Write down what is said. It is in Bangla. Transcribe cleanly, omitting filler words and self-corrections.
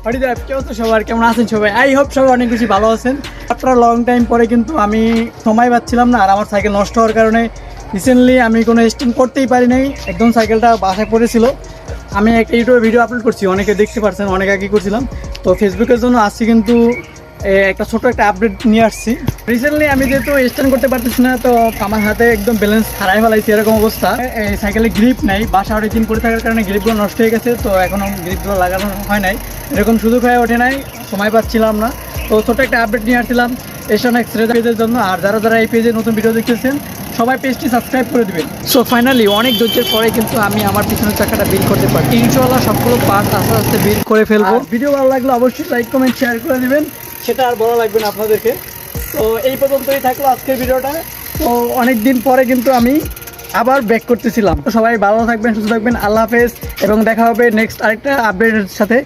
হরিদেব কি অবস্থা সবার, কেমন আছেন সবাই? আই হোপ সবাই অনেক বেশি ভালো আছেন। আপনার লং টাইম পরে কিন্তু আমি সময় পাচ্ছিলাম না, আর আমার সাইকেল নষ্ট হওয়ার কারণে রিসেন্টলি আমি কোনো স্ট্যান্ড করতেই পারি নাই। একদম সাইকেলটা বাসায় পড়েছিল। আমি একটা ইউটিউবে ভিডিও আপলোড করছি, অনেকে দেখতে পারছেন, অনেক আগে করছিলাম। তো ফেসবুকের জন্য আসছি, কিন্তু একটা ছোট একটা আপডেট নিয়ে আসছি। রিসেন্টলি আমি যেহেতু স্ট্যান্ড করতে পারতেছি না, তো আমার হাতে একদম ব্যালেন্স হারাই ফেলাইছি, এরকম অবস্থা। এই সাইকেলে গ্রিপ নাই, বাসা অনেক দিন পরে থাকার কারণে গ্রিপগুলো নষ্ট হয়ে গেছে, তো এখনও গ্রিপগুলো লাগানো হয় নাই, এরকম সুযোগ হয়ে ওঠে নাই, সময় পাচ্ছিলাম না। তো ছোট একটা আপডেট নিয়ে আসছিলাম এশিয়ান এক্সপ্রেস পেজের জন্য। আর যারা যারা এই পেজে নতুন ভিডিও দেখতেছেন সবাই পেজটি সাবস্ক্রাইব করে দিবেন। সো ফাইনালি অনেক ধৈর্যের পরে কিন্তু আমি আমার পিছনের চাকাটা বিল করতে পারি। ইনশাআল্লাহ সবগুলো পার্ট আস্তে আস্তে বিল করে ফেলবো। ভিডিও ভালো লাগলে অবশ্যই লাইক কমেন্ট শেয়ার করে দিবেন, সেটা আর বলা লাগবে না আপনাদেরকে। তো এই পর্যন্তই থাকলো আজকের ভিডিওটা। তো অনেক দিন পরে কিন্তু আমি আবার ব্যাক করতেছিলাম। তো সবাই ভালো থাকবেন, সুস্থ থাকবেন, আল্লাহ হাফেজ, এবং দেখা হবে নেক্সট আরেকটা আপডেটের সাথে।